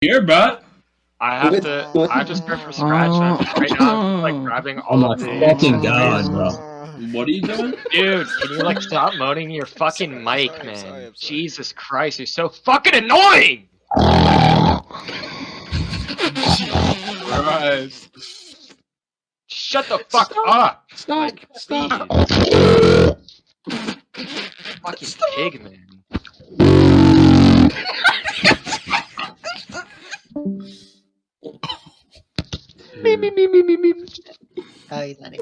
Here, bro. I have to start from scratch. Right now, I'm like grabbing all of the fucking god, bro. What are you doing? Dude, can you like stop moaning your fucking mic, man? Sorry. Jesus Christ, you're so fucking annoying! Christ. Shut the fuck up! Stop! Like, Stop! please. Fucking pig, man. Me. Oh, he's not